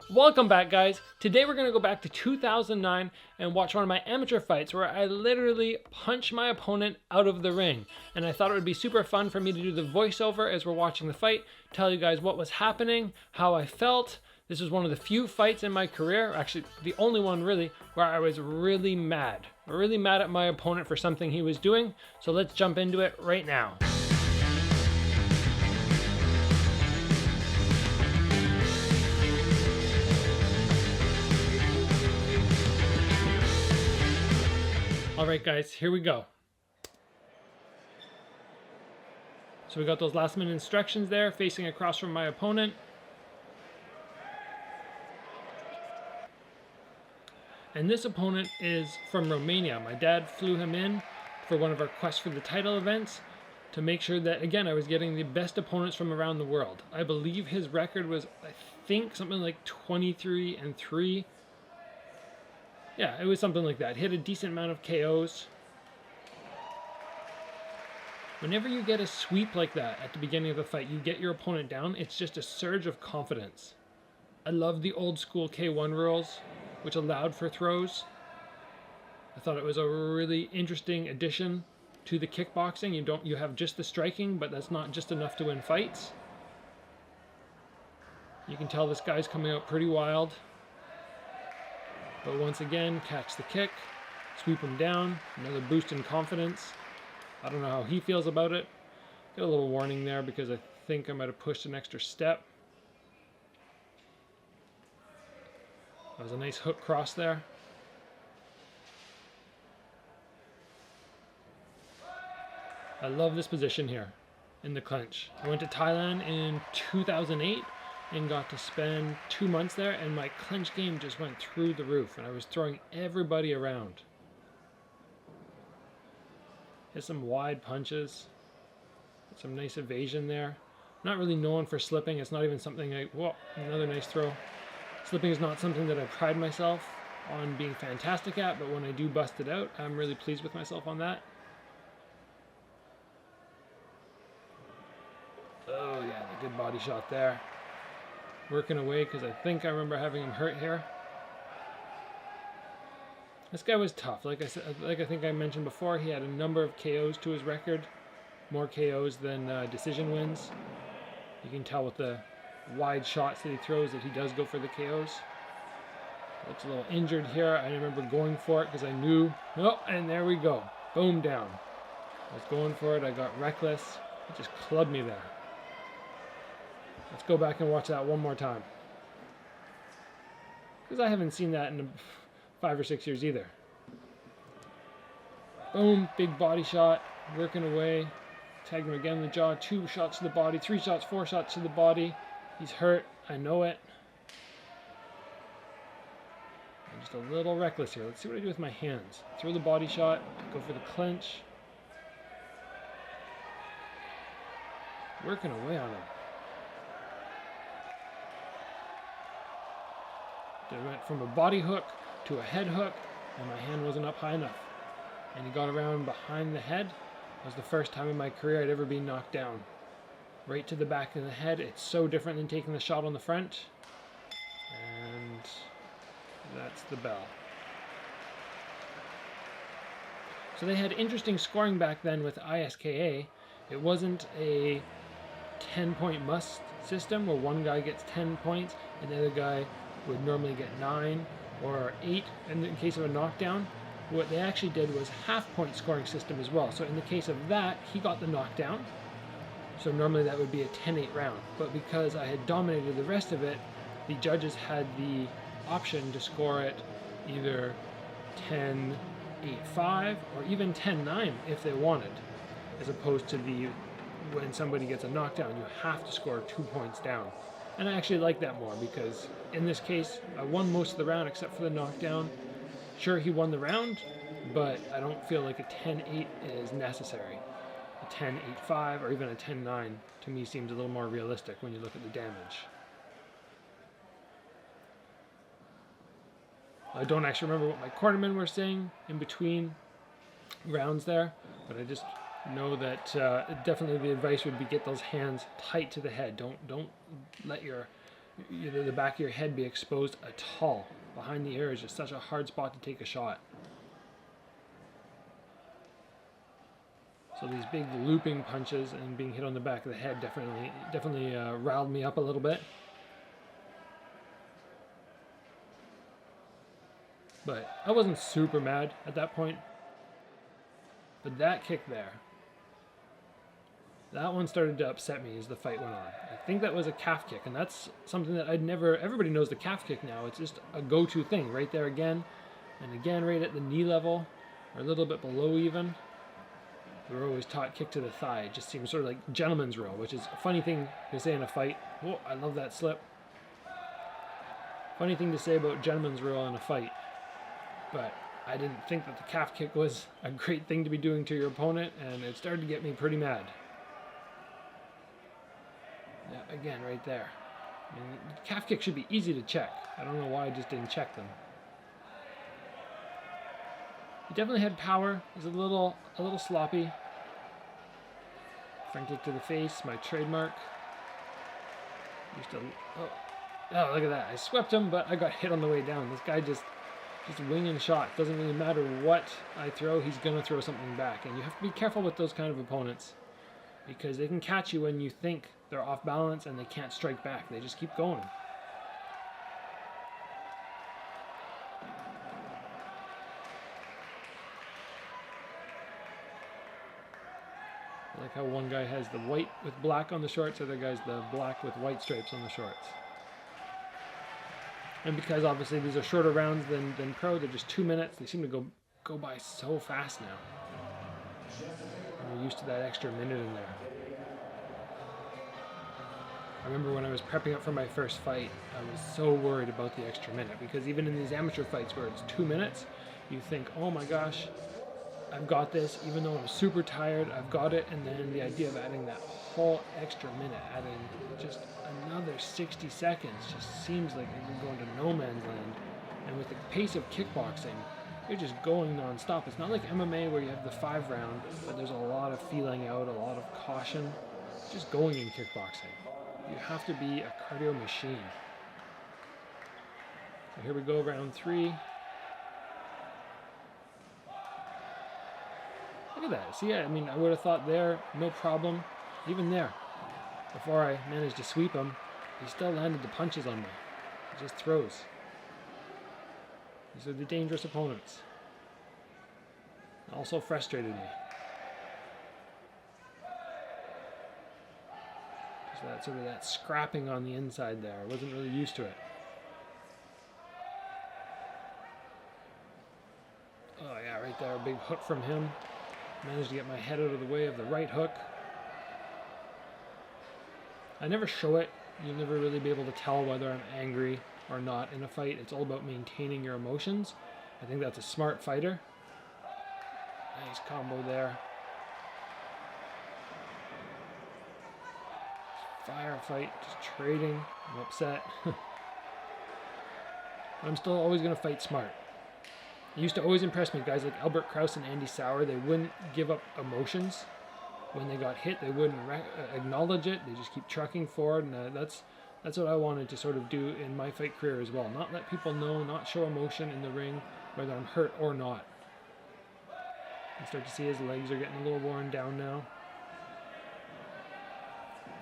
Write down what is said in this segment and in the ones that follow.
Welcome back, guys. Today we're going to go back to 2009 and watch one of my amateur fights where I literally punched my opponent out of the ring. And I thought it would be super fun for me to do the voiceover as we're watching the fight, tell you guys what was happening, how I felt. This was one of the few fights in my career, actually the only one really, where I was really mad at my opponent for something he was doing. So let's jump into it right now. Alright guys, here we go. So we got those last minute instructions there, facing across from my opponent. And this opponent is from Romania. My dad flew him in for one of our Quest for the Title events to make sure that, again, I was getting the best opponents from around the world. I believe his record was, I think, something like 23-3. Yeah, it was something like that. He had a decent amount of KOs. Whenever you get a sweep like that at the beginning of the fight, you get your opponent down, it's just a surge of confidence. I love the old school K1 rules, which allowed for throws. I thought it was a really interesting addition to the kickboxing. You have just the striking, but that's not just enough to win fights. You can tell this guy's coming out pretty wild. But once again, catch the kick, sweep him down, another boost in confidence. I don't know how he feels about it. Got a little warning there because I think I might have pushed an extra step. That was a nice hook cross there. I love this position here in the clinch. I went to Thailand in 2008 and got to spend 2 months there, and my clinch game just went through the roof, and I was throwing everybody around. Hit some wide punches, some nice evasion there. Not really known for slipping. It's not even something whoa, another nice throw. Slipping is not something that I pride myself on being fantastic at, but when I do bust it out, I'm really pleased with myself on that. Oh yeah, the good body shot there. Working away because I think I remember having him hurt here. This guy was tough. Like I think I mentioned before, he had a number of KOs to his record. More KOs than decision wins. You can tell with the wide shots that he throws that he does go for the KOs. Looks a little injured here. I remember going for it because I knew. Oh, and there we go. Boom, down. I was going for it. I got reckless. It just clubbed me there. Let's go back and watch that one more time. Because I haven't seen that in 5 or 6 years either. Boom, big body shot, working away. Tagged him again in the jaw, 2 shots to the body, 3 shots, 4 shots to the body. He's hurt, I know it. I'm just a little reckless here. Let's see what I do with my hands. Throw the body shot, go for the clinch. Working away on him. I went from a body hook to a head hook, and my hand wasn't up high enough. And he got around behind the head. It was the first time in my career I'd ever been knocked down. Right to the back of the head. It's so different than taking the shot on the front. And that's the bell. So they had interesting scoring back then with ISKA. It wasn't a 10-point must system where one guy gets 10 points and the other guy would normally get 9 or 8 in the case of a knockdown. What they actually did was half-point scoring system as well. So in the case of that, he got the knockdown. So normally that would be a 10-8 round. But because I had dominated the rest of it, the judges had the option to score it either 10-8-5 or even 10-9 if they wanted. As opposed to when somebody gets a knockdown, you have to score 2 points down. And I actually like that more because in this case, I won most of the round except for the knockdown. Sure, he won the round, but I don't feel like a 10-8 is necessary. A 10-8-5 or even a 10-9 to me seems a little more realistic when you look at the damage. I don't actually remember what my cornermen were saying in between rounds there, but I just know that definitely the advice would be get those hands tight to the head. Don't let your either the back of your head be exposed at all. Behind the ear is just such a hard spot to take a shot. So these big looping punches and being hit on the back of the head definitely riled me up a little bit. But I wasn't super mad at that point. But that kick there, that one started to upset me as the fight went on. I think that was a calf kick, and that's something that everybody knows the calf kick now. It's just a go-to thing right there again, and again right at the knee level, or a little bit below even. We were always taught kick to the thigh. It just seems sort of like gentleman's roll, which is a funny thing to say in a fight. Oh, I love that slip. Funny thing to say about gentleman's roll in a fight. But I didn't think that the calf kick was a great thing to be doing to your opponent, and it started to get me pretty mad. Yeah, again, right there. I mean, calf kick should be easy to check. I don't know why I just didn't check them. He definitely had power. He was a little sloppy. Front kick to the face, my trademark. Used to, oh, look at that! I swept him, but I got hit on the way down. This guy just winging shot. Doesn't really matter what I throw, he's gonna throw something back, and you have to be careful with those kind of opponents because they can catch you when you think they're off balance and they can't strike back. They just keep going. I like how one guy has the white with black on the shorts, the other guy's the black with white stripes on the shorts. And because obviously these are shorter rounds than pro, they're just 2 minutes, they seem to go by so fast now. And you're used to that extra minute in there. I remember when I was prepping up for my first fight, I was so worried about the extra minute, because even in these amateur fights where it's 2 minutes, you think, oh my gosh, I've got this, even though I'm super tired, I've got it, and then the idea of adding that whole extra minute, adding just another 60 seconds, just seems like you're going to no man's land. And with the pace of kickboxing, you're just going non-stop. It's not like MMA where you have the 5 round, but there's a lot of feeling out, a lot of caution. Just going in kickboxing. You have to be a cardio machine. So here we go, round 3. Look at that. See, I mean, I would have thought there, no problem. Even there, before I managed to sweep him, he still landed the punches on me. He just throws. These are the dangerous opponents. Also frustrated me. Just that sort of that scrapping on the inside there. I wasn't really used to it. Oh yeah, right there, a big hook from him. Managed to get my head out of the way of the right hook. I never show it. You'll never really be able to tell whether I'm angry or not in a fight. It's all about maintaining your emotions. I think that's a smart fighter. Nice combo there. Firefight, just trading. I'm upset. I'm still always going to fight smart. It used to always impress me, guys like Albert Kraus and Andy Sauer. They wouldn't give up emotions. When they got hit, they wouldn't acknowledge it. They just keep trucking forward, and that's what I wanted to sort of do in my fight career as well. Not let people know, not show emotion in the ring, whether I'm hurt or not. You start to see his legs are getting a little worn down now.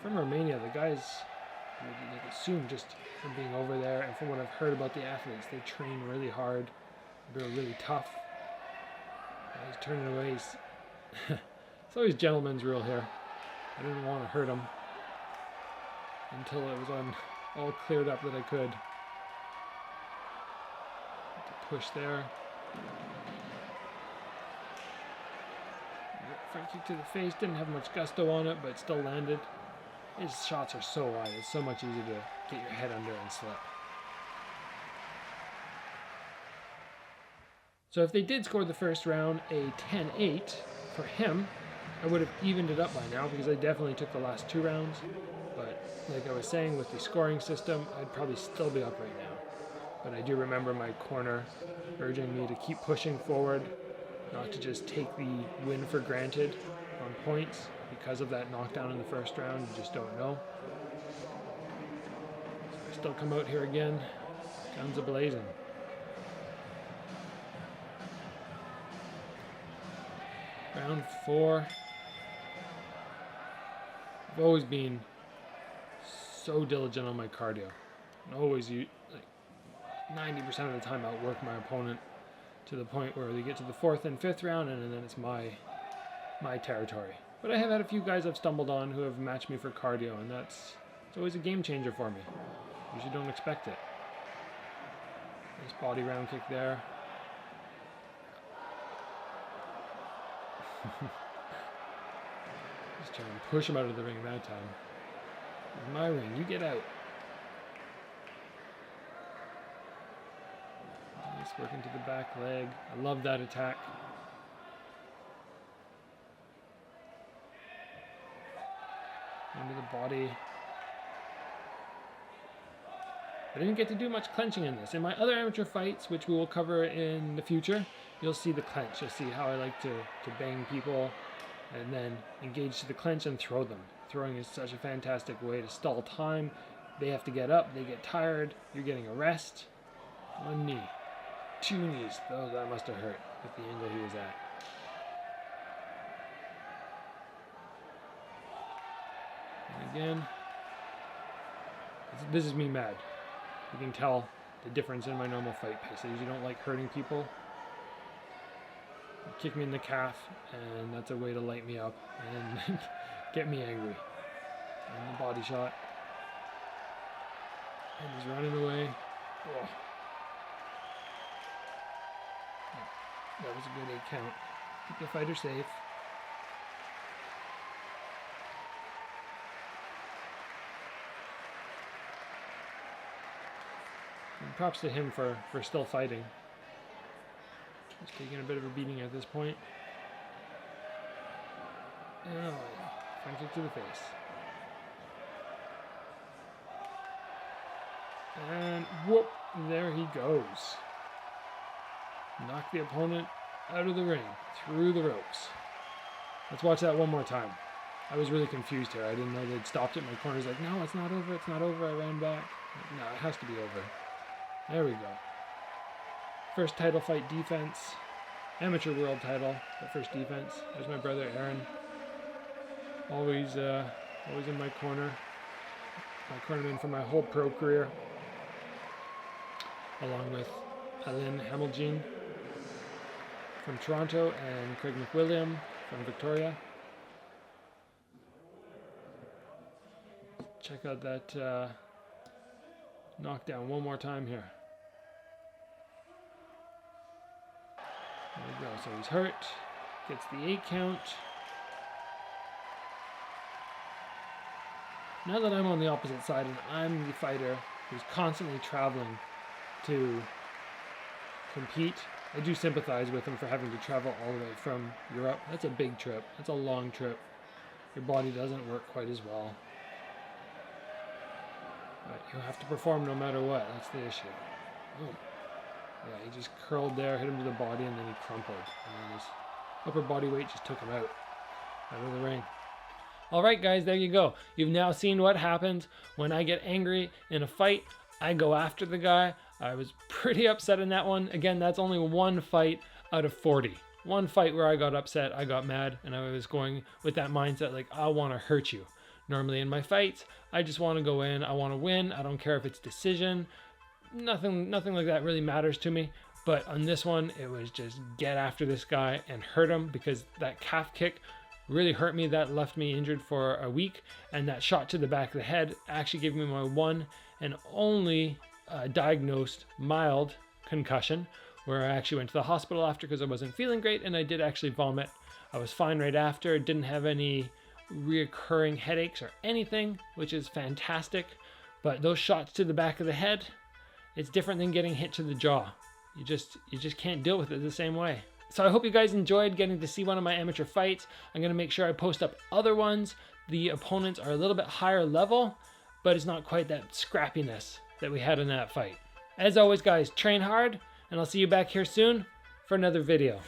From Romania, the guys, like assume just from being over there, and from what I've heard about the athletes, they train really hard. They're really tough. He's turning away. It's always gentleman's rule here. I didn't want to hurt him until it was all cleared up that I could. Push there. Front kick to the face. Didn't have much gusto on it, but still landed. His shots are so wide. It's so much easier to get your head under and slip. So if they did score the first round a 10-8 for him, I would have evened it up by now because I definitely took the last 2 rounds. But like I was saying, with the scoring system, I'd probably still be up right now. But I do remember my corner urging me to keep pushing forward, not to just take the win for granted on points because of that knockdown in the first round. You just don't know. So I still come out here again. Guns a-blazing. Round 4. I've always been so diligent on my cardio. And always, like 90% of the time, outwork my opponent to the point where they get to the 4th and 5th round, and then it's my territory. But I have had a few guys I've stumbled on who have matched me for cardio, and it's always a game changer for me. Usually don't expect it. Nice body round kick there. Just trying to push him out of the ring that time. It's my ring, you get out. Nice working to the back leg. I love that attack. Into the body. I didn't get to do much clenching in this. In my other amateur fights, which we will cover in the future, you'll see the clench. You'll see how I like to bang people and then engage to the clench and throw them. Throwing is such a fantastic way to stall time. They have to get up, they get tired, you're getting a rest. 1 knee, 2 knees. Oh, that must have hurt with the angle he was at. And again, this is me mad. You can tell the difference in my normal fight pace. I usually don't like hurting people. You kick me in the calf, and that's a way to light me up and get me angry. And the body shot. And he's running away. Oh. That was a good 8 count. Keep the fighter safe. And props to him for still fighting. He's taking a bit of a beating at this point. Oh, front kick to the face. And whoop, there he goes. Knock the opponent out of the ring, through the ropes. Let's watch that one more time. I was really confused here. I didn't know they'd stopped it. My corner's like, no, it's not over, it's not over. I ran back. No, it has to be over. There we go. First title fight defense. Amateur world title, but first defense. There's my brother Aaron. Always in my corner. My cornerman for my whole pro career. Along with Alain Hamiljean from Toronto and Craig McWilliam from Victoria. Check out that knockdown one more time here. There we go. So he's hurt. Gets the 8 count. Now that I'm on the opposite side and I'm the fighter who's constantly traveling to compete, I do sympathize with him for having to travel all the way from Europe. That's a big trip. That's a long trip. Your body doesn't work quite as well. But you have to perform no matter what. That's the issue. Oh. Yeah, he just curled there, hit him to the body, and then he crumpled. And then his upper body weight just took him out of the ring. Alright guys, there you go. You've now seen what happens when I get angry in a fight. I go after the guy. I was pretty upset in that one. Again, that's only one fight out of 40. One fight where I got upset, I got mad, and I was going with that mindset like, I want to hurt you. Normally in my fights, I just want to go in, I want to win. I don't care if it's decision. Nothing like that really matters to me. But on this one, it was just get after this guy and hurt him, because that calf kick really hurt me. That left me injured for a week, and that shot to the back of the head actually gave me my one and only diagnosed mild concussion, where I actually went to the hospital after because I wasn't feeling great, and I did actually vomit. I was fine right after. Didn't have any reoccurring headaches or anything, which is fantastic. But those shots to the back of the head, it's different than getting hit to the jaw. You just can't deal with it the same way. So I hope you guys enjoyed getting to see one of my amateur fights. I'm going to make sure I post up other ones. The opponents are a little bit higher level, but it's not quite that scrappiness that we had in that fight. As always guys, train hard, and I'll see you back here soon for another video.